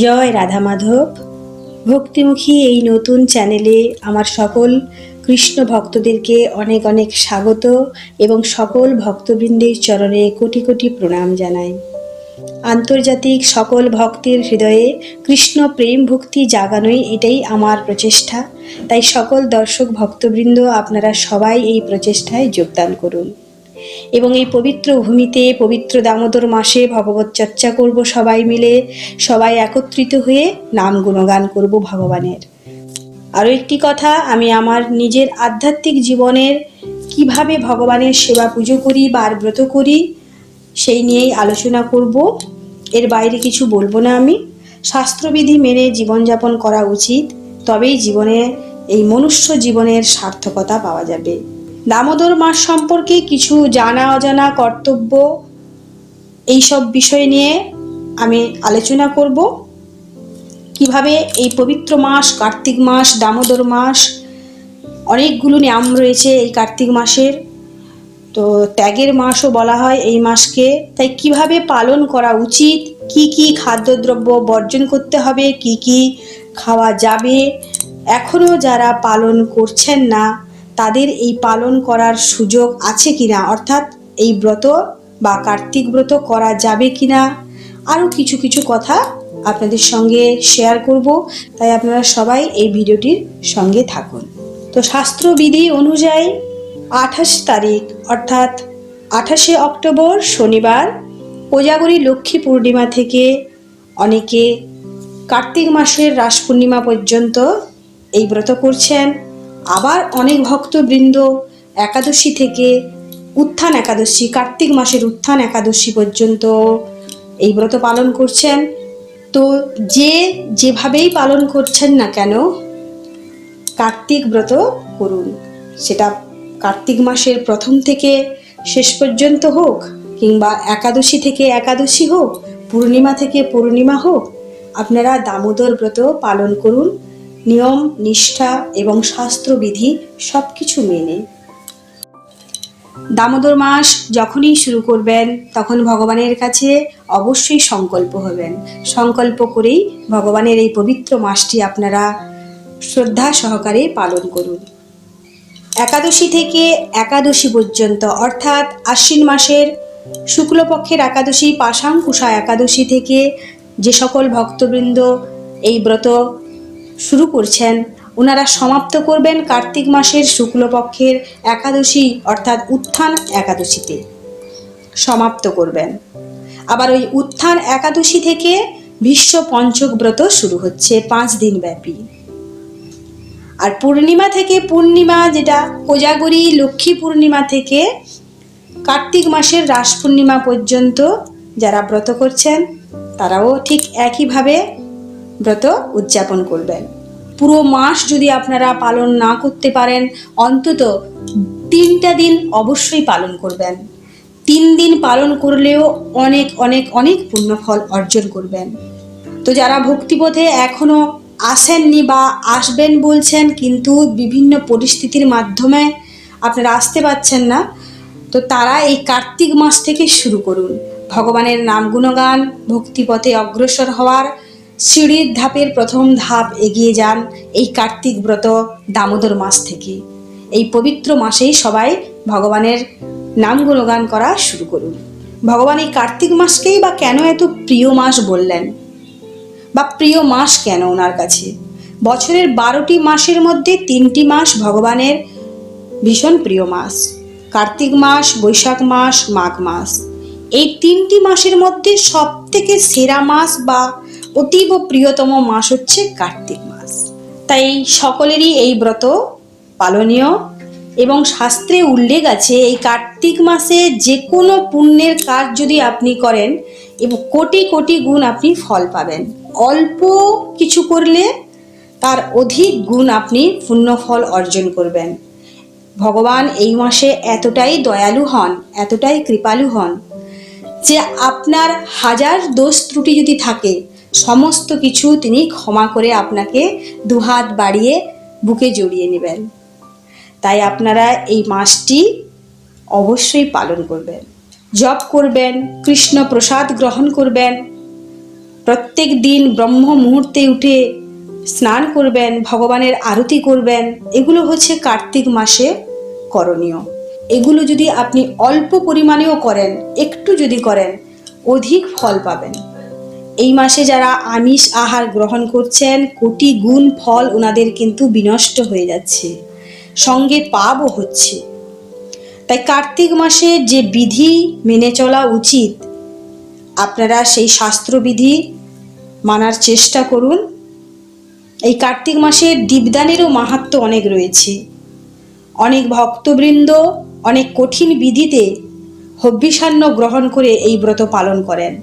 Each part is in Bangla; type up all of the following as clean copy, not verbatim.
জয় রাধা মাধব। ভক্তিমুখী এই নতুন চ্যানেলে আমার সকল কৃষ্ণ ভক্তদেরকে অনেক অনেক স্বাগত এবং সকল ভক্তবৃন্দের চরণে কোটি কোটি প্রণাম জানাই। আন্তর্জাতিক সকল ভক্তের হৃদয়ে কৃষ্ণ প্রেম ভক্তি জাগানোই এটাই আমার প্রচেষ্টা। তাই সকল দর্শক ভক্তবৃন্দ আপনারা সবাই এই প্রচেষ্টায় যোগদান করুন এবং এই পবিত্র ভূমিতে পবিত্র দামোদর মাসে ভগবত চর্চা করব সবাই মিলে, সবাই একত্রিত হয়ে নাম গুণগান করব ভগবানের। আরও একটি কথা, আমি আমার নিজের আধ্যাত্মিক জীবনের কিভাবে ভগবানের সেবা পুজো করি বা ব্রত করি সেই নিয়েই আলোচনা করব। এর বাইরে কিছু বলবো না। আমি শাস্ত্রবিধি মেনে জীবনযাপন করা উচিত, তবেই জীবনে এই মনুষ্য জীবনের সার্থকতা পাওয়া যাবে। দামোদর মাস সম্পর্কে কিছু জানা অজানা কর্তব্য এইসব বিষয় নিয়ে আমি আলোচনা করব। কিভাবে এই পবিত্র মাস কার্তিক মাস, দামোদর মাস, অনেকগুলো নিয়ম রয়েছে এই কার্তিক মাসের। তো ত্যাগের মাসও বলা হয় এই মাসকে। তাই কিভাবে পালন করা উচিত, কি কি খাদ্যদ্রব্য বর্জন করতে হবে, কি কি খাওয়া যাবে, এখনও যারা পালন করছেন না তাদের এই পালন করার সুযোগ আছে কিনা, অর্থাৎ এই ব্রত বা কার্তিক ব্রত করা যাবে কিনা, আরও কিছু কিছু কথা আপনাদের সঙ্গে শেয়ার করব। তাই আপনারা সবাই এই ভিডিওটির সঙ্গে থাকুন। তো শাস্ত্রবিধি অনুযায়ী 28 তারিখ অর্থাৎ 28শে অক্টোবর শনিবার কোজাগরী লক্ষ্মী পূর্ণিমা থেকে অনেকে কার্তিক মাসের রাস পূর্ণিমা পর্যন্ত এই ব্রত করছেন। আবার অনেক ভক্তবৃন্দ একাদশী থেকে উত্থান একাদশী, কার্তিক মাসের উত্থান একাদশী পর্যন্ত এই ব্রত পালন করছেন। তো যে যেভাবেই পালন করছেন না কেন, কার্তিক ব্রত করুন। সেটা কার্তিক মাসের প্রথম থেকে শেষ পর্যন্ত হোক, কিংবা একাদশী থেকে একাদশী হোক, পূর্ণিমা থেকে পূর্ণিমা হোক, আপনারা দামোদর ব্রত পালন করুন নিয়ম নিষ্ঠা এবং শাস্ত্রবিধি সব কিছু মেনে। দামোদর মাস যখনই শুরু করবেন তখন ভগবানের কাছে অবশ্যই সংকল্প হবেন। সংকল্প করেই ভগবানের এই পবিত্র মাসটি আপনারা শ্রদ্ধা সহকারে পালন করুন। একাদশী থেকে একাদশী পর্যন্ত অর্থাৎ আশ্বিন মাসের শুক্লপক্ষের একাদশী পাশাঙ্কুশা একাদশী থেকে যে সকল ভক্তবৃন্দ এই ব্রত শুরু করছেন ওনারা সমাপ্ত করবেন কার্তিক মাসের শুক্লপক্ষের একাদশী অর্থাৎ উত্থান একাদশীতে সমাপ্ত করবেন। আবার ওই উত্থান একাদশী থেকে ভীষ্ম পঞ্চক ব্রত শুরু হচ্ছে 5 দিন ব্যাপী। আর পূর্ণিমা থেকে পূর্ণিমা, যেটা কোজাগরী লক্ষ্মী পূর্ণিমা থেকে কার্তিক মাসের রাস পূর্ণিমা পর্যন্ত যারা ব্রত করছেন তারাও ঠিক একইভাবে ব্রত উদযাপন করবেন। পুরো মাস যদি আপনারা পালন না করতে পারেন, অন্তত 3টা দিন অবশ্যই পালন করবেন। 3 দিন পালন করলেও অনেক অনেক অনেক পুণ্যফল অর্জন করবেন। তো যারা ভক্তিপথে এখনো আসেননি বা আসবেন বলছেন কিন্তু বিভিন্ন পরিস্থিতির মাধ্যমে আপনারা আসতে পারছেন না, তো তারা এই কার্তিক মাস থেকে শুরু করুন ভগবানের নাম গুণগান, ভক্তিপথে অগ্রসর হওয়ার সিঁড়ির ধাপের প্রথম ধাপ এগিয়ে যান এই কার্তিক ব্রত দামোদর মাস থেকে। এই পবিত্র মাসেই সবাই ভগবানের নাম গুণগান করা শুরু করুন। ভগবান এই কার্তিক মাসকেই বা কেন এত প্রিয় মাস বললেন, বা প্রিয় মাস কেন ওনার কাছে? বছরের 12টি মাসের মধ্যে 3টি মাস ভগবানের ভীষণ প্রিয় মাস, কার্তিক মাস, বৈশাখ মাস, মাঘ মাস। এই 3টি মাসের মধ্যে সব থেকে সেরা মাস বা অতীব প্রিয়তম মাস হচ্ছে কার্তিক মাস। তাই সকলেরই এই ব্রত পালনীয় এবং শাস্ত্রে উল্লেখ আছে এই কার্তিক মাসে যে কোনো পুণ্যের কাজ যদি আপনি করেন এবং কোটি কোটি গুণ আপনি ফল পাবেন। অল্প কিছু করলে তার অধিক গুণ আপনি পুণ্যফল অর্জন করবেন। ভগবান এই মাসে এতটাই দয়ালু হন, এতটাই কৃপালু হন যে আপনার হাজার দোষ ত্রুটি যদি থাকে সমস্ত কিছু তিনি ক্ষমা করে আপনাকে দুহাত বাড়িয়ে বুকে জড়িয়ে নেবেন। তাই আপনারা এই মাসটি অবশ্যই পালন করবেন, জপ করবেন, কৃষ্ণ প্রসাদ গ্রহণ করবেন, প্রত্যেক দিন ব্রহ্ম মুহূর্তে উঠে স্নান করবেন, ভগবানের আরতি করবেন। এগুলো হচ্ছে কার্তিক মাসে করণীয়। এগুলো যদি আপনি অল্প পরিমাণেও করেন, একটু যদি করেন, অধিক ফল পাবেন। এই মাসে যারা আমিষ আহার গ্রহণ করছেন, কোটি গুণ ফল ওনাদের কিন্তু বিনষ্ট হয়ে যাচ্ছে, সঙ্গে পাপও হচ্ছে। তাই কার্তিক মাসে যে বিধি মেনে চলা উচিত, আপনারা সেই শাস্ত্রবিধি মানার চেষ্টা করুন। এই কার্তিক মাসে দীপদানেরও মাহাত্ম্য অনেক রয়েছে। অনেক ভক্তবৃন্দ অনেক কঠিন বিধিতে হব্যিসান্ন গ্রহণ করে এই ব্রত পালন করেন।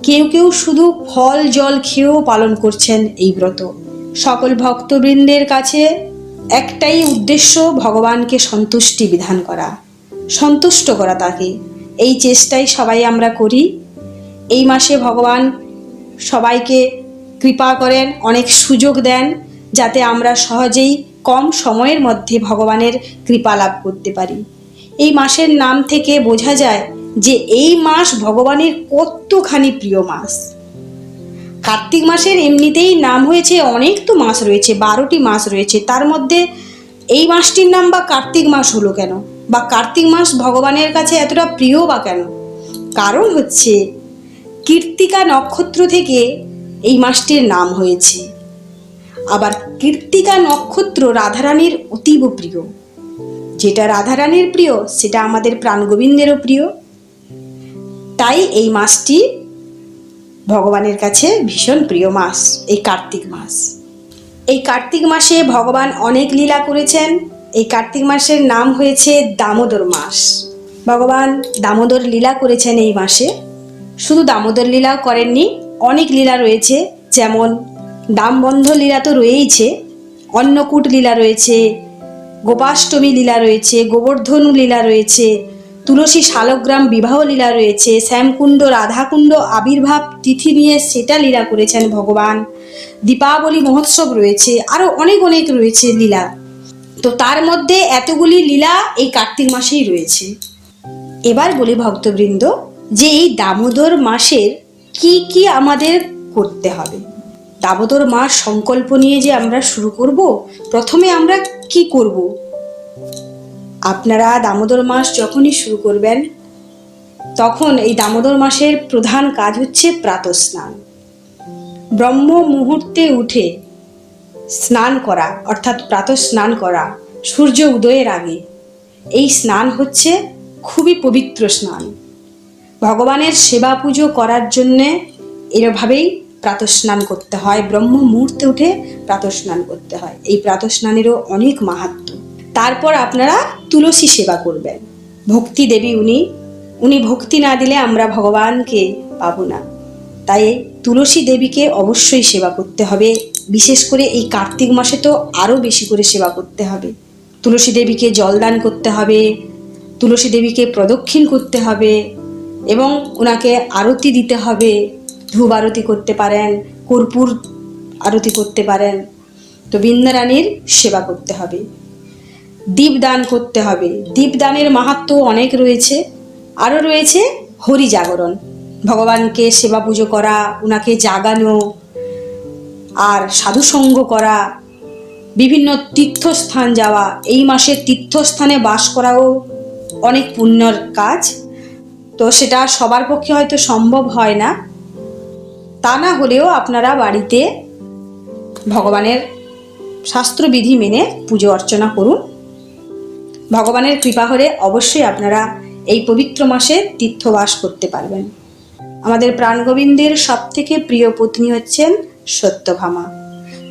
কেউ কেউ শুধু ফল জল খেয়েও পালন করছেন এই ব্রত। সকল ভক্তবৃন্দের কাছে একটাই উদ্দেশ্য, ভগবানকে সন্তুষ্টি বিধান করা, সন্তুষ্ট করা তাকে। এই চেষ্টাই সবাই আমরা করি। এই মাসে ভগবান সবাইকে কৃপা করেন, অনেক সুযোগ দেন, যাতে আমরা সহজেই কম সময়ের মধ্যে ভগবানের কৃপা লাভ করতে পারি। এই মাসের নাম থেকে বোঝা যায় যে এই মাস ভগবানের কতখানি প্রিয় মাস। কার্তিক মাসের এমনিতেই নাম হয়েছে, অনেক তো মাস রয়েছে, 12টি মাস রয়েছে, তার মধ্যে এই মাসটির নাম বা কার্তিক মাস হলো কেন, বা কার্তিক মাস ভগবানের কাছে এতটা প্রিয় বা কেন? কারণ হচ্ছে কৃত্তিকা নক্ষত্র থেকে এই মাসটির নাম হয়েছে। আবার কৃত্তিকা নক্ষত্র রাধারানীর অতীব প্রিয়। যেটা রাধারানীর প্রিয় সেটা আমাদের প্রাণগোবিন্দেরও প্রিয়। তাই এই মাসটি ভগবানের কাছে ভীষণ প্রিয় মাস, এই কার্তিক মাস। এই কার্তিক মাসে ভগবান অনেক লীলা করেছেন। এই কার্তিক মাসের নাম হয়েছে দামোদর মাস। ভগবান দামোদর লীলা করেছেন এই মাসে। শুধু দামোদর লীলা করেননি, অনেক লীলা রয়েছে। যেমন দামবন্ধ লীলা তো রয়েইছে, অন্নকূট লীলা রয়েছে, গোপাষ্টমী লীলা রয়েছে, গোবর্ধনু লীলা রয়েছে, তুলসী শালগ্রাম বিবাহ লীলা রয়েছে, শ্যামকুণ্ড রাধাকুণ্ড আবির্ভাব তিথি নিয়ে সেটা লীলা করেছেন ভগবান, দীপাবলি মহোৎসব রয়েছে, আরও অনেক অনেক রয়েছে লীলা। তো তার মধ্যে এতগুলি লীলা এই কার্তিক মাসেই রয়েছে। এবার বলি ভক্তবৃন্দ, যে এই দামোদর মাসের কি কি আমাদের করতে হবে। দামোদর মাস সংকল্প নিয়ে যে আমরা শুরু করব, প্রথমে আমরা কি করব? আপনারা দামোদর মাস যখনই শুরু করবেন, তখন এই দামোদর মাসের প্রধান কাজ হচ্ছে প্রাতঃস্নান। ব্রহ্ম মুহূর্তে উঠে স্নান করা, অর্থাৎ প্রাতঃস্নান করা সূর্য উদয়ের আগে। এই স্নান হচ্ছে খুবই পবিত্র স্নান। ভগবানের সেবা পুজো করার জন্যে এভাবেই প্রাতঃস্নান করতে হয়, ব্রহ্ম মুহূর্তে উঠে প্রাতঃস্নান করতে হয়। এই প্রাতঃস্নানেরও অনেক মাহাত্ম্য। তারপর আপনারা তুলসী সেবা করবেন। ভক্তি দেবী উনি ভক্তি না দিলে আমরা ভগবানকে পাবো না। তাই তুলসী দেবীকে অবশ্যই সেবা করতে হবে। বিশেষ করে এই কার্তিক মাসে তো আরও বেশি করে সেবা করতে হবে। তুলসী দেবীকে জলদান করতে হবে, তুলসী দেবীকে প্রদক্ষিণ করতে হবে এবং ওনাকে আরতি দিতে হবে। ধূপ আরতি করতে পারেন, কর্পূর আরতি করতে পারেন। তো বৃন্দারানীর সেবা করতে হবে, দীপদান করতে হবে। দীপদানের মাহাত্ম্য অনেক রয়েছে। আরও রয়েছে হরি জাগরণ, ভগবানকে সেবা পুজো করা, ওনাকে জাগানো, আর সাধুসঙ্গ করা, বিভিন্ন তীর্থস্থান যাওয়া। এই মাসে তীর্থস্থানে বাস করাও অনেক পুণ্যর কাজ। তো সেটা সবার পক্ষে হয়তো সম্ভব হয় না, তা না হলেও আপনারা বাড়িতে ভগবানের শাস্ত্রবিধি মেনে পুজো অর্চনা করুন। ভগবানের কৃপা হলে অবশ্যই আপনারা এই পবিত্র মাসে তীর্থবাস করতে পারবেন। আমাদের প্রাণগোবিন্দের সব থেকে প্রিয় পত্নী হচ্ছেন সত্যভামা।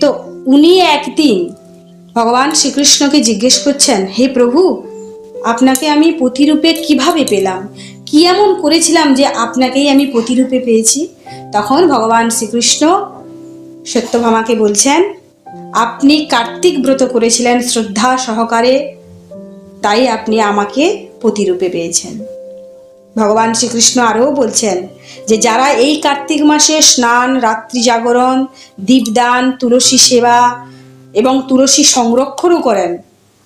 তো উনি একদিন ভগবান শ্রীকৃষ্ণকে জিজ্ঞেস করছেন, হে প্রভু, আপনাকে আমি পতিরূপে কিভাবে পেলাম? কি এমন করেছিলাম যে আপনাকেই আমি পতিরূপে পেয়েছি? তখন ভগবান শ্রীকৃষ্ণ সত্যভামাকে বলছেন, আপনি কার্তিক ব্রত করেছিলেন শ্রদ্ধা সহকারে, তাই আপনি আমাকে পতিরূপে পেয়েছেন। ভগবান শ্রীকৃষ্ণ আরও বলছেন যে যারা এই কার্তিক মাসে স্নান, রাত্রি জাগরণ, দীপদান, তুলসী সেবা এবং তুলসী সংরক্ষণও করেন,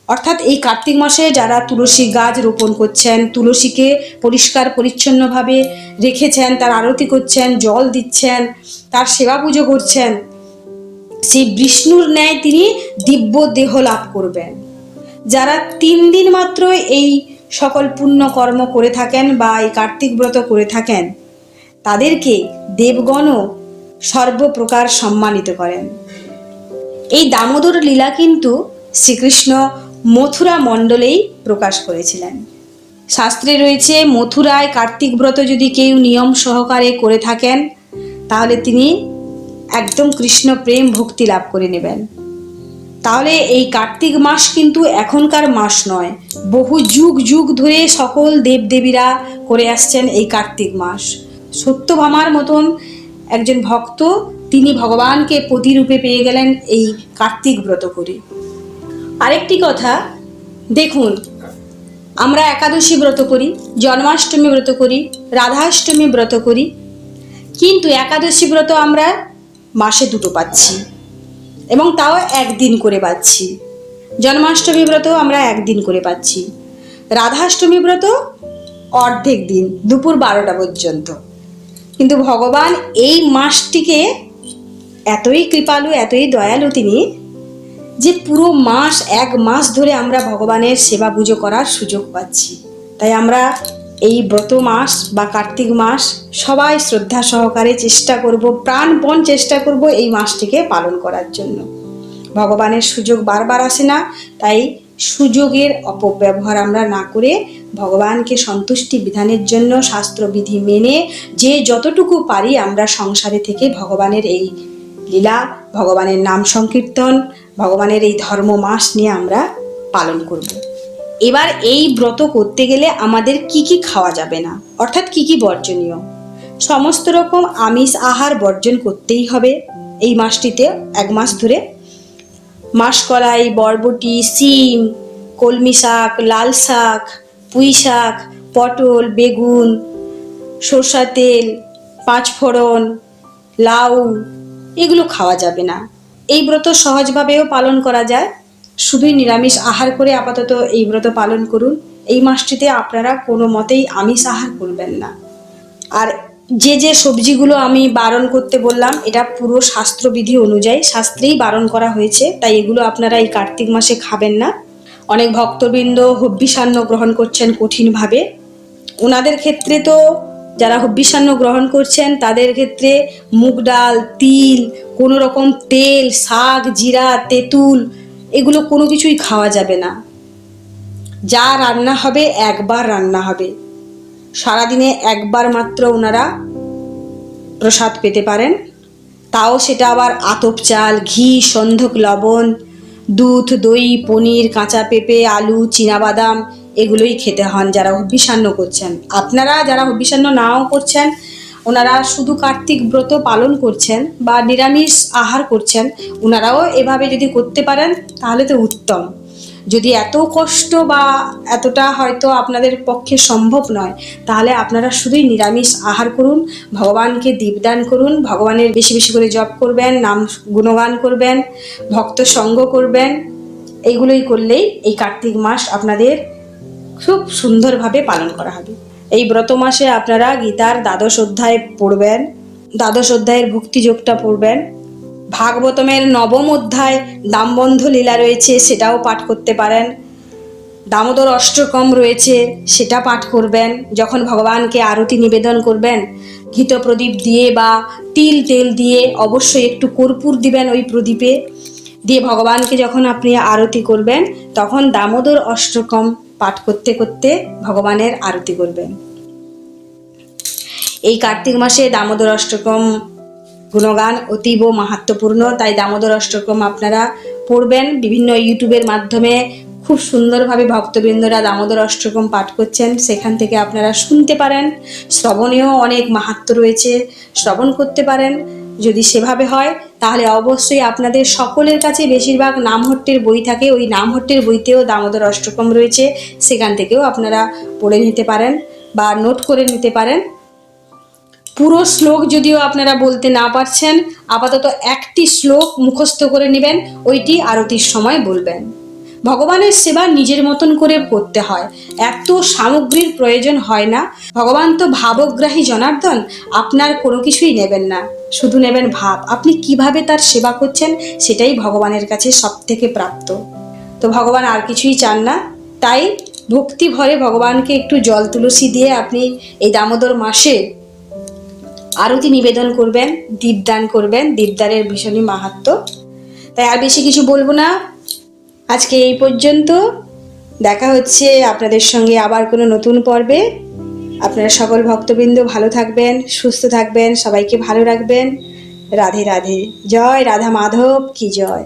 অর্থাৎ এই কার্তিক মাসে যারা তুলসী গাছ রোপণ করছেন, তুলসীকে পরিষ্কার পরিচ্ছন্নভাবে রেখেছেন, তার আরতি করছেন, জল দিচ্ছেন, তার সেবা পুজো করছেন, সেই বিষ্ণুর ন্যায় তিনি দিব্য দেহ লাভ করবেন। যারা 3 দিন মাত্র এই সকল পুণ্য কর্ম করে থাকেন বা এই কার্তিক ব্রত করে থাকেন, তাদেরকে দেবগণও সর্বপ্রকার সম্মানিত করেন। এই দামোদর লীলা কিন্তু শ্রীকৃষ্ণ মথুরা মণ্ডলেই প্রকাশ করেছিলেন। শাস্ত্রে রয়েছে, মথুরায় কার্তিক ব্রত যদি কেউ নিয়ম সহকারে করে থাকেন, তাহলে তিনি একদম কৃষ্ণ প্রেম ভক্তি লাভ করে নেবেন। তাহলে এই কার্তিক মাস কিন্তু এখনকার মাস নয়, বহু যুগ যুগ ধরে সকল দেবদেবীরা করে আসছেন এই কার্তিক মাস। সত্যভামার মতন একজন ভক্ত, তিনি ভগবানকে পতিরূপে পেয়ে গেলেন এই কার্তিক ব্রত করে। আরেকটি কথা দেখুন, আমরা একাদশী ব্রত করি, জন্মাষ্টমী ব্রত করি, রাধাষ্টমী ব্রত করি, কিন্তু একাদশী ব্রত আমরা মাসে 2টো পাচ্ছি এবং তাও 1 দিন করে পাচ্ছি। জন্মাষ্টমী ব্রত আমরা 1 দিন করে পাচ্ছি, রাধাষ্টমী ব্রত অর্ধেক দিন, দুপুর 12টা পর্যন্ত। কিন্তু ভগবান এই মাসটিকে এতই কৃপালু, এতই দয়ালু তিনি, যে পুরো মাস, 1 মাস ধরে আমরা ভগবানের সেবা পুজো করার সুযোগ পাচ্ছি। তাই আমরা এই ব্রত মাস বা কার্তিক মাস সবাই শ্রদ্ধা সহকারে চেষ্টা করব, প্রাণপণ চেষ্টা করব এই মাসটিকে পালন করার জন্য। ভগবানের সুযোগ বারবার আসে না, তাই সুযোগের অপব্যবহার আমরা না করে ভগবানকে সন্তুষ্টি বিধানের জন্য শাস্ত্রবিধি মেনে যে যতটুকু পারি আমরা সংসারে থেকে ভগবানের এই লীলা, ভগবানের নাম সংকীর্তন, ভগবানের এই ধর্ম মাস নিয়ে আমরা পালন করব। এবার এই ব্রত করতে গেলে আমাদের কি কি খাওয়া যাবে না, অর্থাৎ কি কি বর্জনীয়, সমস্ত রকম আমিষ আহার বর্জন করতেই হবে এই মাসটিতে। 1 মাস ধরে মাসকলাই, বরবটি, শিম, কলমি শাক, লাল শাক, পুঁই শাক, পটল, বেগুন, সরষা তেল, 5 ফোড়ন, লাউ, এগুলো খাওয়া যাবে না। এই ব্রত সহজভাবেও পালন করা যায়, শুধুই নিরামিষ আহার করে আপাতত এই ব্রত পালন করুন। এই মাসটিতে আপনারা কোনো মতেই আমিষ আহার করবেন না। আর যে যে সবজিগুলো আমি বারণ করতে বললাম, এটা পুরো শাস্ত্রবিধি অনুযায়ী শাস্ত্রেই বারণ করা হয়েছে, তাই এগুলো আপনারা এই কার্তিক মাসে খাবেন না। অনেক ভক্তবৃন্দ হব্বিষান্ন গ্রহণ করছেন কঠিনভাবে, ওনাদের ক্ষেত্রে তো, যারা হব্বিষান্ন গ্রহণ করছেন তাদের ক্ষেত্রে মুগ ডাল, তিল, কোনো রকম তেল, শাক, জিরা, তেঁতুল, এগুলো কোনো কিছুই খাওয়া যাবে না। যা রান্না হবে 1 বার রান্না হবে, সারাদিনে 1 বার মাত্র ওনারা প্রসাদ পেতে পারেন, তাও সেটা আবার আতপ চাল, ঘি, সন্ধক, লবণ, দুধ, দই, পনির, কাঁচা পেঁপে, আলু, চীনাবাদাম, এগুলোই খেতে হন যারা হব্বিষান্ন করছেন। আপনারা যারা হব্বিষান্ন নাও করছেন, ওনারা শুধু কার্তিক ব্রত পালন করছেন বা নিরামিষ আহার করছেন, ওনারাও এভাবে যদি করতে পারেন তাহলে তো উত্তম। যদি এত কষ্ট বা এতটা হয়তো আপনাদের পক্ষে সম্ভব নয়, তাহলে আপনারা শুধুই নিরামিষ আহার করুন, ভগবানকে দীপদান করুন, ভগবানের বেশি বেশি করে জপ করবেন, নাম গুণগান করবেন, ভক্ত সঙ্গ করবেন। এইগুলোই করলেই এই কার্তিক মাস আপনাদের খুব সুন্দরভাবে পালন করা হবে। এই ব্রত মাসে আপনারা গীতার 12 অধ্যায় পড়বেন, 12 অধ্যায়ের ভক্তিযোগটা পড়বেন, ভাগবতমের 9ম অধ্যায় দামবন্ধ লীলা রয়েছে, সেটাও পাঠ করতে পারেন, দামোদর অষ্টকম রয়েছে, সেটা পাঠ করবেন। যখন ভগবানকে আরতি নিবেদন করবেন, ঘিত প্রদীপ দিয়ে বা তিল তেল দিয়ে, অবশ্যই একটু কর্পূর দিবেন ওই প্রদীপে, দিয়ে ভগবানকে যখন আপনি আরতি করবেন, তখন দামোদর অষ্টকম পাঠ করতে করতে ভগবানের আরতি করবেন। এই কার্তিক মাসে দামোদর অষ্টকম গুণগান অতীব মাহাত্ম্যপূর্ণ, তাই দামোদর অষ্টকম আপনারা পড়বেন। বিভিন্ন ইউটিউবের মাধ্যমে খুব সুন্দরভাবে ভক্তবৃন্দরা দামোদর অষ্টকম পাঠ করছেন, সেখান থেকে আপনারা শুনতে পারেন। শ্রবণেও অনেক মাহাত্ম্য রয়েছে, শ্রবণ করতে পারেন। যদি সেভাবে হয় তাহলে অবশ্যই আপনাদের সকলের কাছে বেশিরভাগ নামহট্টের বই থাকে, ওই নামহট্টের বইতেও দামোদর অষ্টকম রয়েছে, সেখান থেকেও আপনারা পড়ে নিতে পারেন বা নোট করে নিতে পারেন। পুরো শ্লোক যদিও আপনারা বলতে না পারছেন, আপাতত একটি শ্লোক মুখস্থ করে নেবেন, ওইটি আরতির সময় বলবেন। ভগবানের সেবা নিজের মতন করে করতে হয়, এত সামগ্রীর প্রয়োজন হয় না। ভগবান তো ভাবগ্রাহী জনার্দন, আপনার কোনো কিছুই নেবেন না, শুধু নেবেন ভাব। আপনি কিভাবে তার সেবা করছেন সেটাই ভগবানের কাছে সব থেকে প্রাপ্ত। তো ভগবান আর কিছুই চান না, তাই ভক্তি ভরে ভগবানকে একটু জল তুলসী দিয়ে আপনি এই দামোদর মাসে আরতি নিবেদন করবেন, দীপদান করবেন। দীপদানের ভীষণই মাহাত্ম্য। তাই আর বেশি কিছু বলবো না, আজকে এই পর্যন্ত। দেখা হচ্ছে আপনাদের সঙ্গে আবার কোনো নতুন পর্বে। আপনারা সকল ভক্তবৃন্দ ভালো থাকবেন, সুস্থ থাকবেন, সবাইকে ভালো রাখবেন। রাধে রাধে। জয় রাধা মাধব কি জয়।